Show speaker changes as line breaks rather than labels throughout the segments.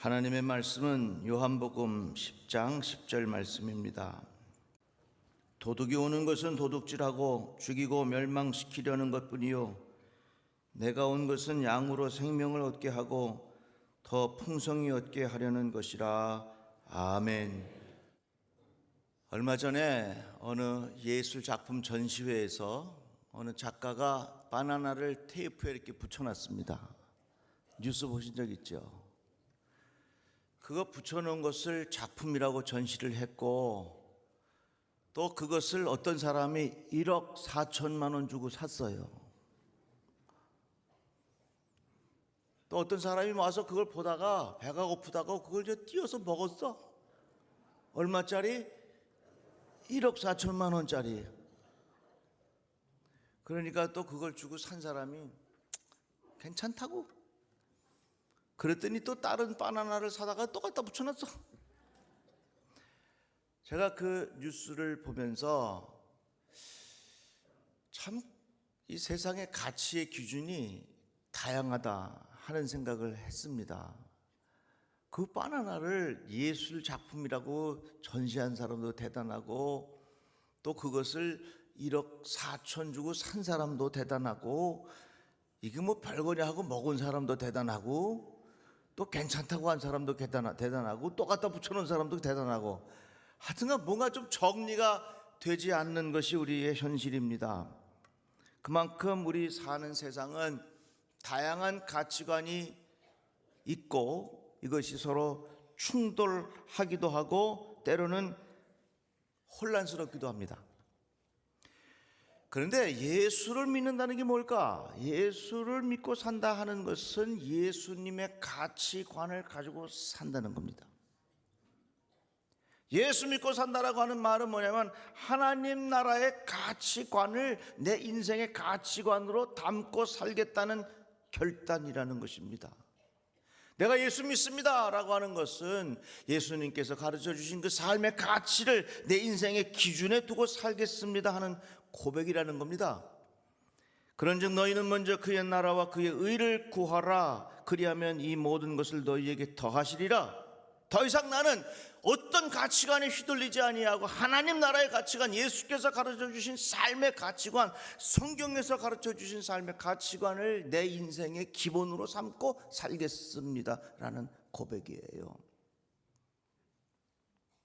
하나님의 말씀은 요한복음 10장 10절 말씀입니다. 도둑이 오는 것은 도둑질하고 죽이고 멸망시키려는 것뿐이요 내가 온 것은 양으로 생명을 얻게 하고 더 풍성히 얻게 하려는 것이라. 아멘. 얼마 전에 어느 예술 작품 전시회에서 어느 작가가 바나나를 테이프에 이렇게 붙여놨습니다. 뉴스 보신 적 있죠? 그거 붙여놓은 것을 작품이라고 전시를 했고, 또 그것을 어떤 사람이 1억 4천만 원 주고 샀어요. 또 어떤 사람이 와서 그걸 보다가 배가 고프다고 그걸 저 띄어서 먹었어. 얼마짜리? 1억 4천만 원짜리. 그러니까 또 그걸 주고 산 사람이 괜찮다고. 그랬더니 또 다른 바나나를 사다가 또 갖다 붙여놨어. 제가 그 뉴스를 보면서 참 이 세상의 가치의 기준이 다양하다 하는 생각을 했습니다. 그 바나나를 예술 작품이라고 전시한 사람도 대단하고, 또 그것을 1억 4천 주고 산 사람도 대단하고, 이게 뭐 별거냐 하고 먹은 사람도 대단하고, 또 괜찮다고 한 사람도 대단하고, 또 갖다 붙여놓은 사람도 대단하고, 하여튼간 뭔가 좀 정리가 되지 않는 것이 우리의 현실입니다. 그만큼 우리 사는 세상은 다양한 가치관이 있고, 이것이 서로 충돌하기도 하고 때로는 혼란스럽기도 합니다. 그런데 예수를 믿는다는 게 뭘까? 예수를 믿고 산다 하는 것은 예수님의 가치관을 가지고 산다는 겁니다. 예수 믿고 산다라고 하는 말은 뭐냐면 하나님 나라의 가치관을 내 인생의 가치관으로 담고 살겠다는 결단이라는 것입니다. 내가 예수 믿습니다 라고 하는 것은 예수님께서 가르쳐 주신 그 삶의 가치를 내 인생의 기준에 두고 살겠습니다 하는 고백이라는 겁니다. 그런즉 너희는 먼저 그의 나라와 그의 의를 구하라. 그리하면 이 모든 것을 너희에게 더하시리라. 더 이상 나는 어떤 가치관에 휘둘리지 아니하고 하나님 나라의 가치관, 예수께서 가르쳐 주신 삶의 가치관, 성경에서 가르쳐 주신 삶의 가치관을 내 인생의 기본으로 삼고 살겠습니다 라는 고백이에요.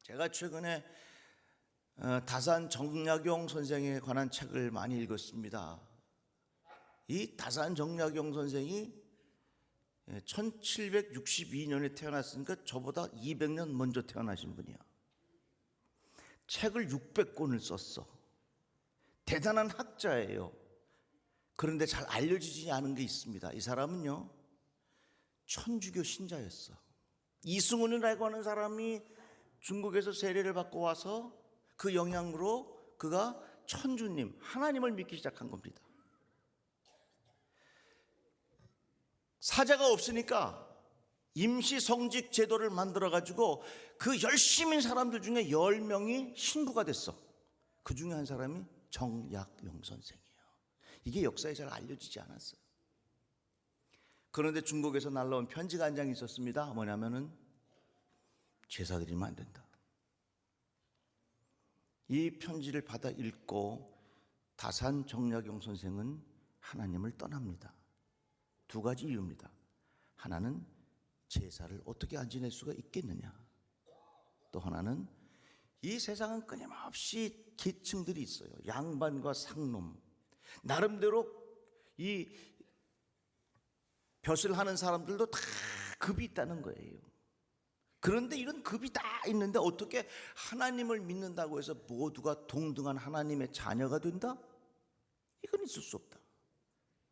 제가 최근에 다산 정약용 선생에 관한 책을 많이 읽었습니다. 이 다산 정약용 선생이 1762년에 태어났으니까 저보다 200년 먼저 태어나신 분이야. 책을 600권을 썼어. 대단한 학자예요. 그런데 잘 알려지지 않은 게 있습니다. 이 사람은요, 천주교 신자였어. 이승훈이라고 하는 사람이 중국에서 세례를 받고 와서 그 영향으로 그가 천주님, 하나님을 믿기 시작한 겁니다. 사자가 없으니까 임시 성직 제도를 만들어가지고 그 열심인 사람들 중에 10명이 신부가 됐어. 그 중에 한 사람이 정약용 선생이에요. 이게 역사에 잘 알려지지 않았어요. 그런데 중국에서 날라온 편지가 한 장이 있었습니다. 뭐냐면은 제사 드리면 안 된다. 이 편지를 받아 읽고 다산 정약용 선생은 하나님을 떠납니다. 두 가지 이유입니다. 하나는 제사를 어떻게 안 지낼 수가 있겠느냐. 또 하나는 이 세상은 끊임없이 계층들이 있어요. 양반과 상놈. 나름대로 이 벼슬 하는 사람들도 다 급이 있다는 거예요. 그런데 이런 급이 다 있는데 어떻게 하나님을 믿는다고 해서 모두가 동등한 하나님의 자녀가 된다? 이건 있을 수 없다.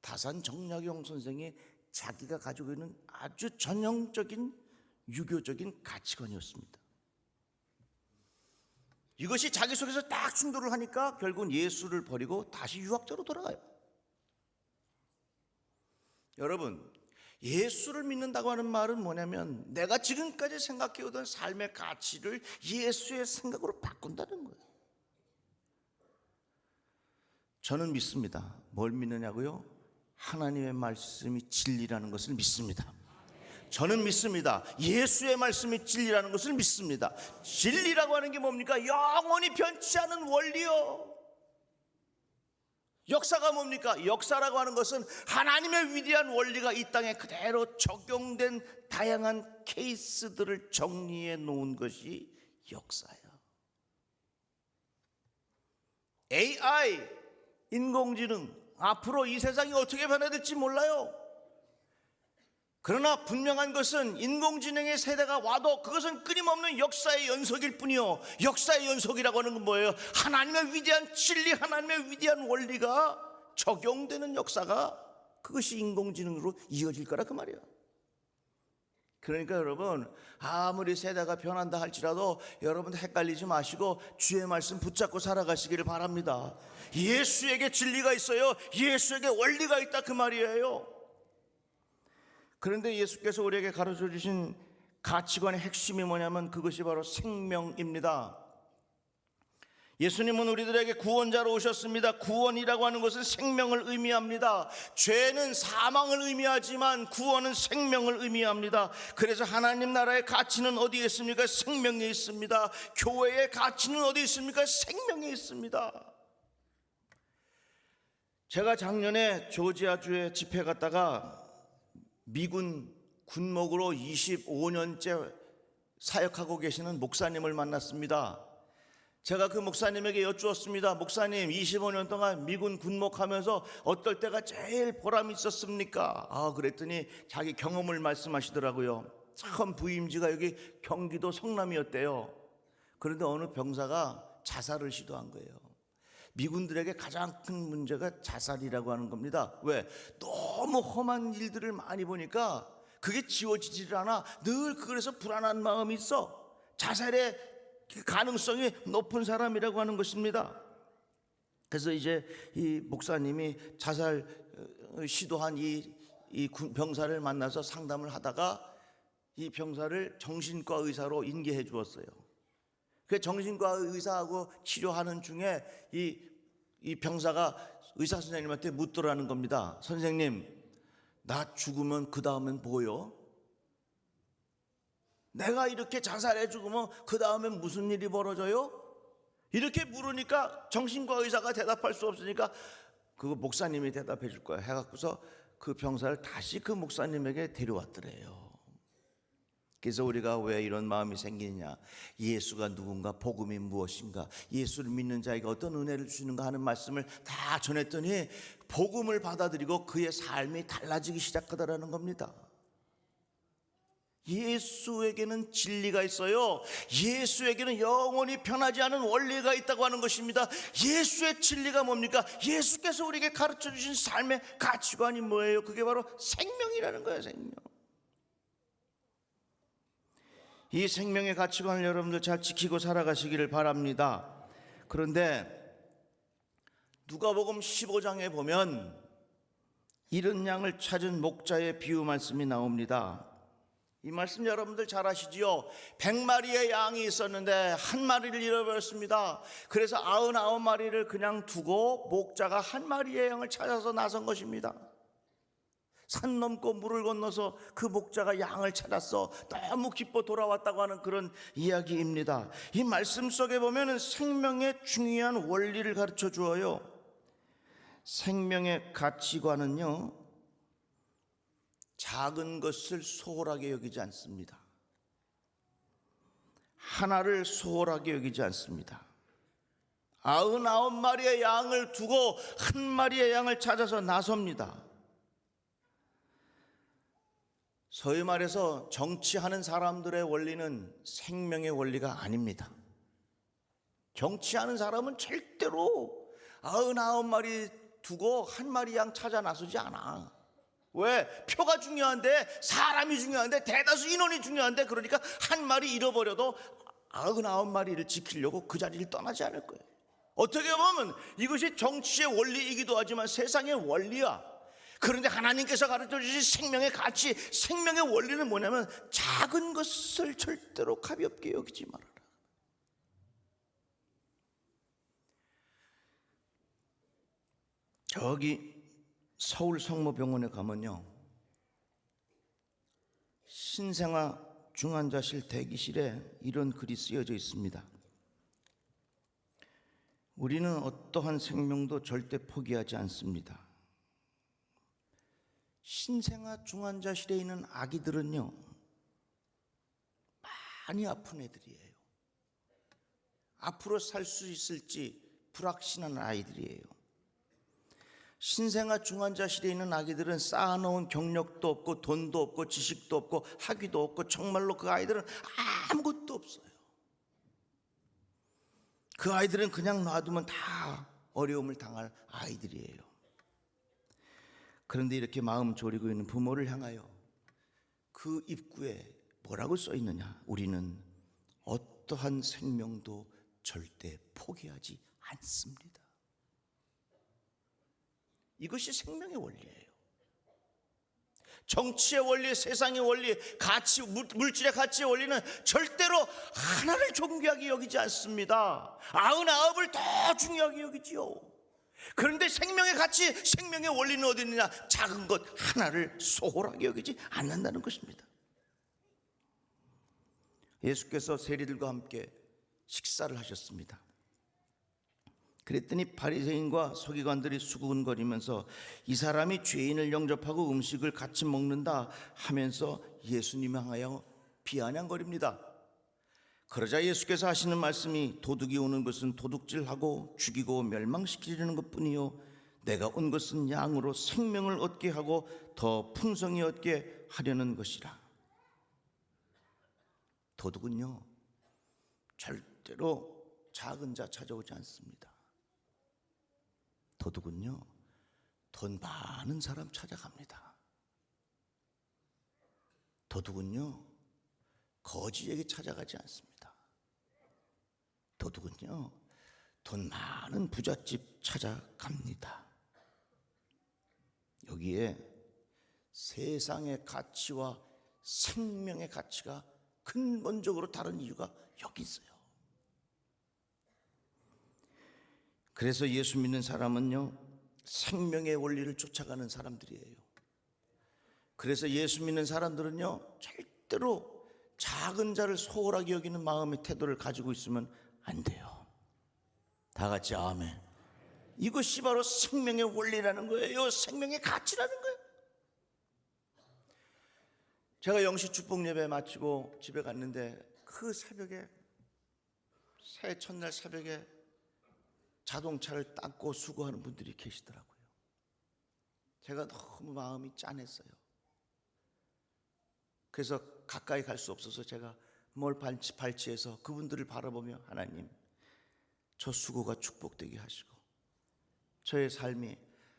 다산 정약용 선생이 자기가 가지고 있는 아주 전형적인 유교적인 가치관이었습니다. 이것이 자기 속에서 딱 충돌을 하니까 결국은 예수를 버리고 다시 유학자로 돌아가요. 여러분, 예수를 믿는다고 하는 말은 뭐냐면 내가 지금까지 생각해오던 삶의 가치를 예수의 생각으로 바꾼다는 거예요. 저는 믿습니다. 뭘 믿느냐고요? 하나님의 말씀이 진리라는 것을 믿습니다. 저는 믿습니다. 예수의 말씀이 진리라는 것을 믿습니다. 진리라고 하는 게 뭡니까? 영원히 변치 않은 원리요. 역사가 뭡니까? 역사라고 하는 것은 하나님의 위대한 원리가 이 땅에 그대로 적용된 다양한 케이스들을 정리해 놓은 것이 역사예요. AI, 인공지능, 앞으로 이 세상이 어떻게 변화될지 몰라요. 그러나 분명한 것은 인공지능의 세대가 와도 그것은 끊임없는 역사의 연속일 뿐이요, 역사의 연속이라고 하는 건 뭐예요? 하나님의 위대한 진리, 하나님의 위대한 원리가 적용되는 역사가, 그것이 인공지능으로 이어질 거라 그 말이에요. 그러니까 여러분, 아무리 세대가 변한다 할지라도 여러분 헷갈리지 마시고 주의 말씀 붙잡고 살아가시기를 바랍니다. 예수에게 진리가 있어요. 예수에게 원리가 있다 그 말이에요. 그런데 예수께서 우리에게 가르쳐 주신 가치관의 핵심이 뭐냐면 그것이 바로 생명입니다. 예수님은 우리들에게 구원자로 오셨습니다. 구원이라고 하는 것은 생명을 의미합니다. 죄는 사망을 의미하지만 구원은 생명을 의미합니다. 그래서 하나님 나라의 가치는 어디에 있습니까? 생명에 있습니다. 교회의 가치는 어디에 있습니까? 생명에 있습니다. 제가 작년에 조지아주에 집회 갔다가 미군 군목으로 25년째 사역하고 계시는 목사님을 만났습니다. 제가 그 목사님에게 여쭈었습니다. 목사님, 25년 동안 미군 군목하면서 어떨 때가 제일 보람이 있었습니까? 그랬더니 자기 경험을 말씀하시더라고요. 처음 부임지가 여기 경기도 성남이었대요. 그런데 어느 병사가 자살을 시도한 거예요. 미군들에게 가장 큰 문제가 자살이라고 하는 겁니다. 왜? 너무 험한 일들을 많이 보니까 그게 지워지질 않아. 늘 그래서 불안한 마음이 있어. 자살의 가능성이 높은 사람이라고 하는 것입니다. 그래서 이제 이 목사님이 자살 시도한 이 병사를 만나서 상담을 하다가 이 병사를 정신과 의사로 인계해 주었어요. 그 정신과 의사하고 치료하는 중에 이 병사가 의사 선생님한테 묻더라는 겁니다. 선생님, 나 죽으면 그 다음엔 뭐요? 내가 이렇게 자살해 죽으면 그 다음엔 무슨 일이 벌어져요? 이렇게 물으니까 정신과 의사가 대답할 수 없으니까 그거 목사님이 대답해 줄 거야 해갖고서 그 병사를 다시 그 목사님에게 데려왔더래요. 그래서 우리가 왜 이런 마음이 생기느냐, 예수가 누군가, 복음이 무엇인가, 예수를 믿는 자에게 어떤 은혜를 주시는가 하는 말씀을 다 전했더니 복음을 받아들이고 그의 삶이 달라지기 시작하더라는 겁니다. 예수에게는 진리가 있어요. 예수에게는 영원히 변하지 않은 원리가 있다고 하는 것입니다. 예수의 진리가 뭡니까? 예수께서 우리에게 가르쳐 주신 삶의 가치관이 뭐예요? 그게 바로 생명이라는 거예요. 생명. 이 생명의 가치관을 여러분들 잘 지키고 살아가시기를 바랍니다. 그런데 누가복음 15장에 보면 잃은 양을 찾은 목자의 비유 말씀이 나옵니다. 이 말씀 여러분들 잘 아시지요? 100마리의 양이 있었는데 한 마리를 잃어버렸습니다. 그래서 99마리를 그냥 두고 목자가 한 마리의 양을 찾아서 나선 것입니다. 산 넘고 물을 건너서 그 목자가 양을 찾았어 너무 기뻐 돌아왔다고 하는 그런 이야기입니다. 이 말씀 속에 보면 생명의 중요한 원리를 가르쳐 주어요. 생명의 가치관은요, 작은 것을 소홀하게 여기지 않습니다. 하나를 소홀하게 여기지 않습니다. 99마리의 양을 두고 한 마리의 양을 찾아서 나섭니다. 소위 말해서 정치하는 사람들의 원리는 생명의 원리가 아닙니다. 정치하는 사람은 절대로 99마리 두고 한 마리 양 찾아 나서지 않아. 왜? 표가 중요한데, 사람이 중요한데, 대다수 인원이 중요한데, 그러니까 한 마리 잃어버려도 99마리를 지키려고 그 자리를 떠나지 않을 거예요. 어떻게 보면 이것이 정치의 원리이기도 하지만 세상의 원리야. 그런데 하나님께서 가르쳐 주신 생명의 가치, 생명의 원리는 뭐냐면 작은 것을 절대로 가볍게 여기지 말아라. 저기 서울 성모병원에 가면요, 신생아 중환자실 대기실에 이런 글이 쓰여져 있습니다. 우리는 어떠한 생명도 절대 포기하지 않습니다. 신생아 중환자실에 있는 아기들은요, 많이 아픈 애들이에요. 앞으로 살 수 있을지 불확신한 아이들이에요. 신생아 중환자실에 있는 아기들은 쌓아놓은 경력도 없고 돈도 없고 지식도 없고 학위도 없고 정말로 그 아이들은 아무것도 없어요. 그 아이들은 그냥 놔두면 다 어려움을 당할 아이들이에요. 그런데 이렇게 마음 졸이고 있는 부모를 향하여 그 입구에 뭐라고 써 있느냐? 우리는 어떠한 생명도 절대 포기하지 않습니다. 이것이 생명의 원리예요. 정치의 원리, 세상의 원리, 가치, 물질의 가치의 원리는 절대로 하나를 존귀하게 여기지 않습니다. 99을 더 중요하게 여기지요. 그런데 생명의 가치, 생명의 원리는 어디 있느냐? 작은 것 하나를 소홀하게 여기지 않는다는 것입니다. 예수께서 세리들과 함께 식사를 하셨습니다. 그랬더니 바리새인과 서기관들이 수군거리면서 이 사람이 죄인을 영접하고 음식을 같이 먹는다 하면서 예수님 향하여 비아냥거립니다. 그러자 예수께서 하시는 말씀이 도둑이 오는 것은 도둑질하고 죽이고 멸망시키려는 것뿐이요 내가 온 것은 양으로 생명을 얻게 하고 더 풍성히 얻게 하려는 것이라. 도둑은요 절대로 작은 자 찾아오지 않습니다. 도둑은요 돈 많은 사람 찾아갑니다. 도둑은요 거지에게 찾아가지 않습니다. 도둑은요 돈 많은 부잣집 찾아갑니다. 여기에 세상의 가치와 생명의 가치가 근본적으로 다른 이유가 여기 있어요. 그래서 예수 믿는 사람은요 생명의 원리를 쫓아가는 사람들이에요. 그래서 예수 믿는 사람들은요 절대로 작은 자를 소홀하게 여기는 마음의 태도를 가지고 있으면 안 돼요. 다 같이 아멘. 이것이 바로 생명의 원리라는 거예요. 생명의 가치라는 거예요. 제가 영시 축복 예배 마치고 집에 갔는데 그 새벽에 새해 첫날 새벽에 자동차를 닦고 수고하는 분들이 계시더라고요. 제가 너무 마음이 짠했어요. 그래서 가까이 갈 수 없어서 제가 뭘 발치해서 그분들을 바라보며 하나님 저 수고가 축복되게 하시고 저의 삶이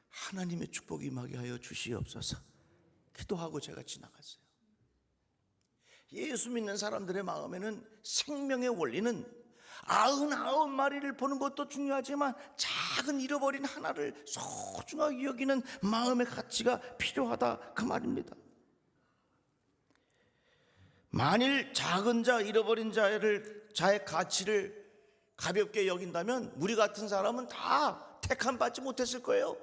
하나님의 축복이 임하게 하여 주시옵소서 기도하고 제가 지나갔어요. 예수 믿는 사람들의 마음에는 생명의 원리는 99마리를 보는 것도 중요하지만 작은 잃어버린 하나를 소중하게 여기는 마음의 가치가 필요하다 그 말입니다. 만일 작은 자, 잃어버린 자의 가치를 가볍게 여긴다면 우리 같은 사람은 다 택함 받지 못했을 거예요.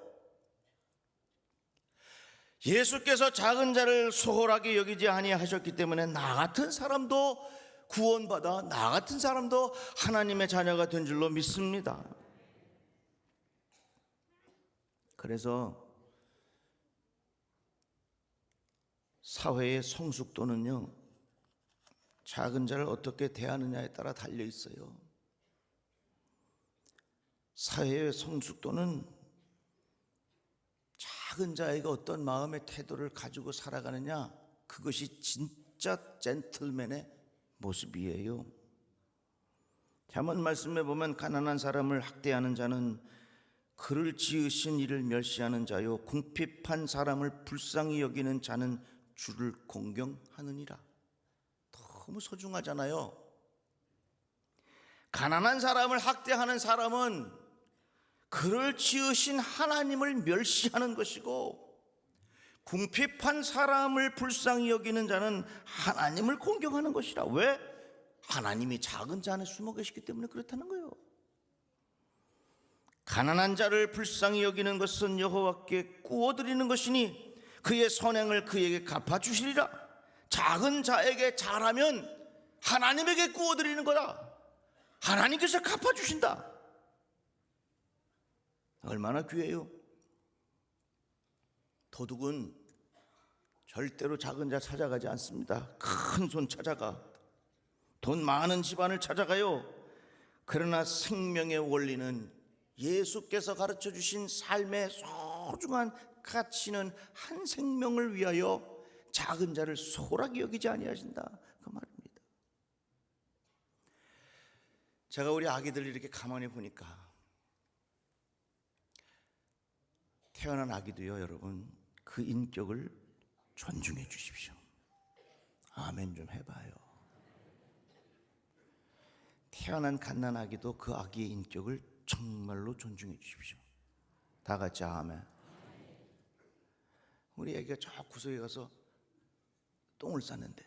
예수께서 작은 자를 소홀하게 여기지 아니하셨기 때문에 나 같은 사람도 구원받아 나 같은 사람도 하나님의 자녀가 된 줄로 믿습니다. 그래서 사회의 성숙도는요 작은 자를 어떻게 대하느냐에 따라 달려 있어요. 사회의 성숙도는 작은 자에게 어떤 마음의 태도를 가지고 살아가느냐 그것이 진짜 젠틀맨의 모습이에요. 잠언 말씀에 보면 가난한 사람을 학대하는 자는 그를 지으신 이를 멸시하는 자요 궁핍한 사람을 불쌍히 여기는 자는 주를 공경하느니라. 너무 소중하잖아요. 가난한 사람을 학대하는 사람은 그를 지으신 하나님을 멸시하는 것이고 궁핍한 사람을 불쌍히 여기는 자는 하나님을 공경하는 것이라. 왜? 하나님이 작은 자 안에 숨어 계시기 때문에 그렇다는 거예요. 가난한 자를 불쌍히 여기는 것은 여호와께 구워드리는 것이니 그의 선행을 그에게 갚아주시리라. 작은 자에게 잘하면 하나님에게 구워드리는 거다. 하나님께서 갚아주신다. 얼마나 귀해요. 도둑은 절대로 작은 자 찾아가지 않습니다. 큰 손 찾아가, 돈 많은 집안을 찾아가요. 그러나 생명의 원리는 예수께서 가르쳐 주신 삶의 소중한 가치는 한 생명을 위하여 작은 자를 소홀하게 여기지 아니하신다, 그 말입니다. 제가 우리 아기들 이렇게 가만히 보니까 태어난 아기도요, 여러분, 그 인격을 존중해 주십시오. 아멘 좀 해봐요. 태어난 갓난아기도 그 아기의 인격을 정말로 존중해 주십시오. 다 같이 아멘. 우리 아기가 저 구석에 가서 똥을 쌌는데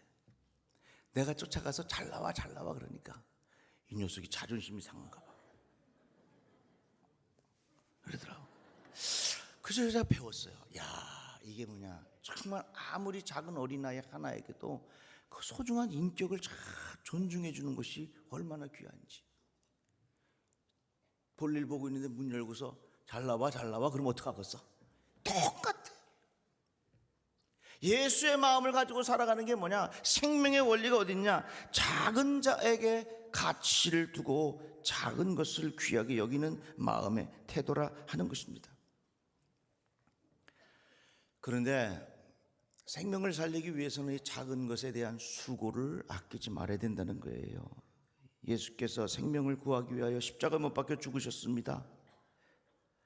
내가 쫓아가서 잘 나와 그러니까 이 녀석이 자존심이 상한가 봐. 그러더라고. 그래서 제가 배웠어요. 야, 이게 뭐냐, 정말 아무리 작은 어린아이 하나에게도 그 소중한 인격을 잘 존중해 주는 것이 얼마나 귀한지. 볼일 보고 있는데 문 열고서 잘 나와 그러면 어떡하겠어? 똑같아. 예수의 마음을 가지고 살아가는 게 뭐냐, 생명의 원리가 어딨냐, 작은 자에게 가치를 두고 작은 것을 귀하게 여기는 마음의 태도라 하는 것입니다. 그런데 생명을 살리기 위해서는 이 작은 것에 대한 수고를 아끼지 말아야 된다는 거예요. 예수께서 생명을 구하기 위하여 십자가 못 박혀 죽으셨습니다.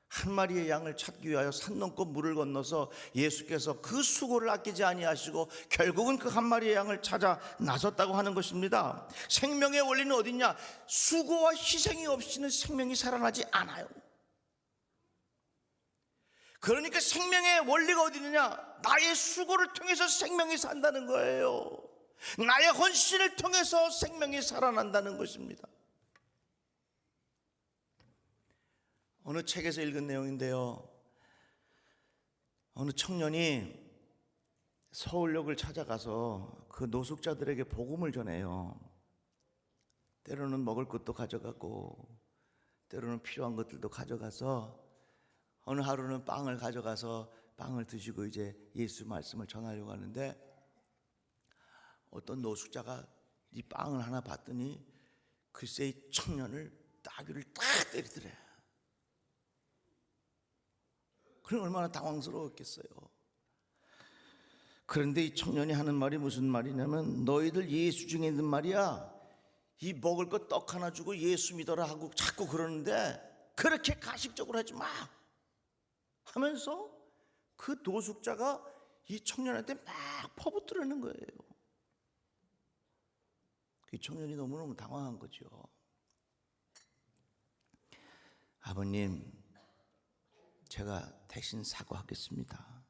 한 마리의 양을 찾기 위하여 산 넘고 물을 건너서 예수께서 그 수고를 아끼지 아니하시고 결국은 그 한 마리의 양을 찾아 나섰다고 하는 것입니다. 생명의 원리는 어딨냐? 수고와 희생이 없이는 생명이 살아나지 않아요. 그러니까 생명의 원리가 어디 있느냐? 나의 수고를 통해서 생명이 산다는 거예요. 나의 헌신을 통해서 생명이 살아난다는 것입니다. 어느 책에서 읽은 내용인데요, 어느 청년이 서울역을 찾아가서 그 노숙자들에게 복음을 전해요. 때로는 먹을 것도 가져가고 때로는 필요한 것들도 가져가서 어느 하루는 빵을 가져가서 빵을 드시고 이제 예수 말씀을 전하려고 하는데 어떤 노숙자가 이 빵을 하나 봤더니 글쎄 이 청년을 따귀를 딱 때리더래. 그럼 얼마나 당황스러웠겠어요. 그런데 이 청년이 하는 말이 무슨 말이냐면, 너희들 예수 중에 있는 말이야, 이 먹을 것 떡 하나 주고 예수 믿어라 하고 자꾸 그러는데 그렇게 가식적으로 하지 마 하면서 그 노숙자가 이 청년한테 막 퍼붓더라는 거예요. 그 청년이 너무너무 당황한 거죠. 아버님, 제가 대신 사과하겠습니다.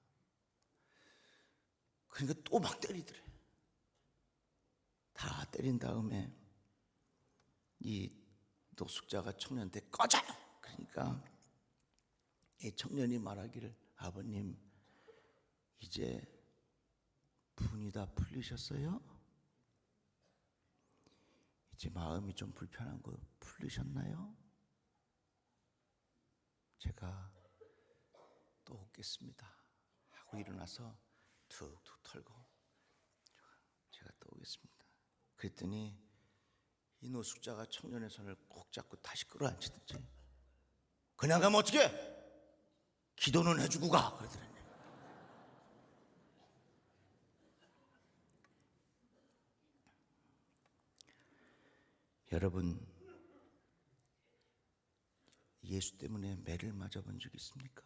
그러니까 또 막 때리더래. 다 때린 다음에 이 노숙자가 청년한테 꺼져! 그러니까 이 청년이 말하기를, 아버님, 이제 분이 다 풀리셨어요? 이제 마음이 좀 불편한 거 풀리셨나요? 제가 또 오겠습니다 하고 일어나서 툭툭 털고 제가 또 오겠습니다. 그랬더니 이 노숙자가 청년의 손을 꼭 잡고 다시 끌어안치든지, 그냥 가면 어떻게 기도는 해주고 가 그러더라고요. 여러분, 예수 때문에 매를 맞아본 적 있습니까?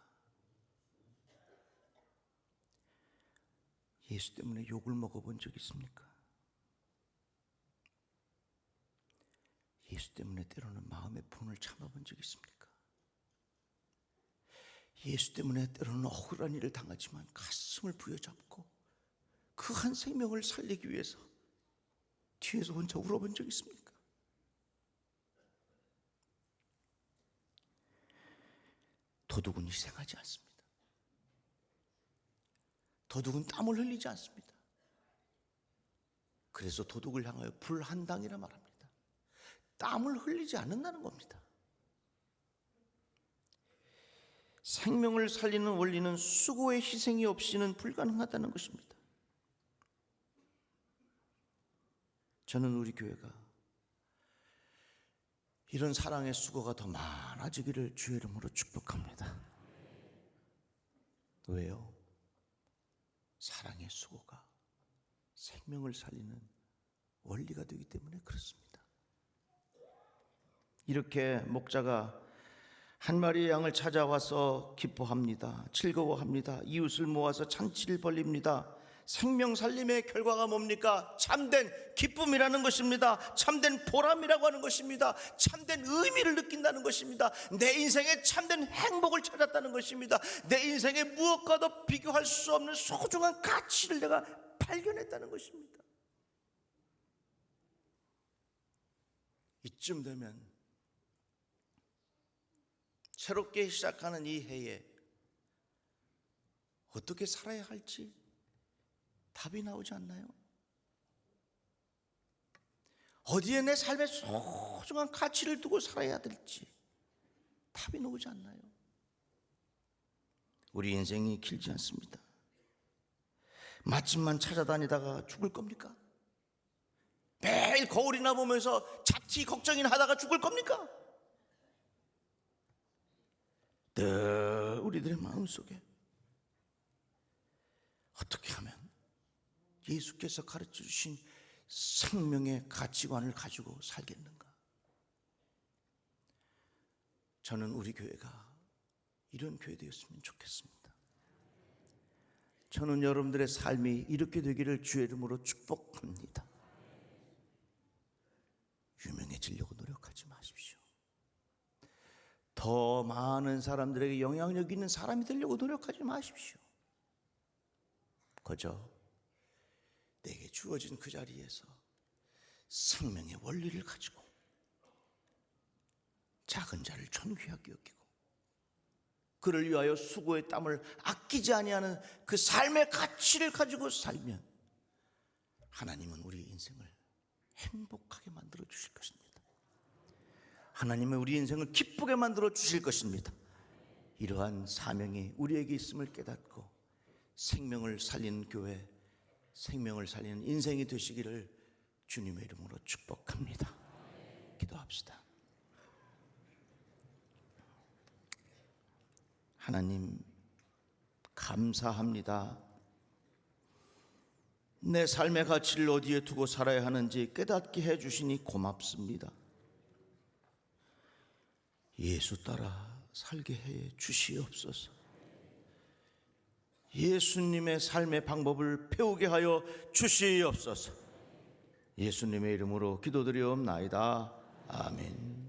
예수 때문에 욕을 먹어본 적 있습니까? 예수 때문에 때로는 마음의 분을 참아본 적 있습니까? 예수 때문에 때로는 억울한 일을 당하지만 가슴을 부여잡고 그 한 생명을 살리기 위해서 뒤에서 혼자 울어본 적 있습니까? 도둑은 희생하지 않습니다. 도둑은 땀을 흘리지 않습니다. 그래서 도둑을 향하여 불한당이라 말합니다. 땀을 흘리지 않는다는 겁니다. 생명을 살리는 원리는 수고의 희생이 없이는 불가능하다는 것입니다. 저는 우리 교회가 이런 사랑의 수고가 더 많아지기를 주의 이름으로 축복합니다. 왜요? 사랑의 수고가 생명을 살리는 원리가 되기 때문에 그렇습니다. 이렇게 목자가 한 마리의 양을 찾아와서 기뻐합니다. 즐거워합니다. 이웃을 모아서 잔치를 벌립니다. 생명 살림의 결과가 뭡니까? 참된 기쁨이라는 것입니다. 참된 보람이라고 하는 것입니다. 참된 의미를 느낀다는 것입니다. 내 인생에 참된 행복을 찾았다는 것입니다. 내 인생에 무엇과도 비교할 수 없는 소중한 가치를 내가 발견했다는 것입니다. 이쯤 되면 새롭게 시작하는 이 해에 어떻게 살아야 할지 답이 나오지 않나요? 어디에 내 삶의 소중한 가치를 두고 살아야 될지 답이 나오지 않나요? 우리 인생이 길지 않습니다. 맛집만 찾아다니다가 죽을 겁니까? 매일 거울이나 보면서 자티 걱정이나 하다가 죽을 겁니까? 늘 우리들의 마음속에 어떻게 하면 예수께서 가르쳐 주신 생명의 가치관을 가지고 살겠는가? 저는 우리 교회가 이런 교회 되었으면 좋겠습니다. 저는 여러분들의 삶이 이렇게 되기를 주의 이름으로 축복합니다. 유명해지려고 노력하지 마십시오. 더 많은 사람들에게 영향력 있는 사람이 되려고 노력하지 마십시오. 그저 내게 주어진 그 자리에서 생명의 원리를 가지고 작은 자를 존귀하게 여기고 그를 위하여 수고의 땀을 아끼지 아니하는 그 삶의 가치를 가지고 살면 하나님은 우리 인생을 행복하게 만들어 주실 것입니다. 하나님은 우리 인생을 기쁘게 만들어 주실 것입니다. 이러한 사명이 우리에게 있음을 깨닫고 생명을 살리는 교회, 생명을 살리는 인생이 되시기를 주님의 이름으로 축복합니다. 기도합시다. 하나님 감사합니다. 내 삶의 가치를 어디에 두고 살아야 하는지 깨닫게 해주시니 고맙습니다. 예수 따라 살게 해 주시옵소서. 예수님의 삶의 방법을 배우게 하여 주시옵소서. 예수님의 이름으로 기도드리옵나이다. 아멘.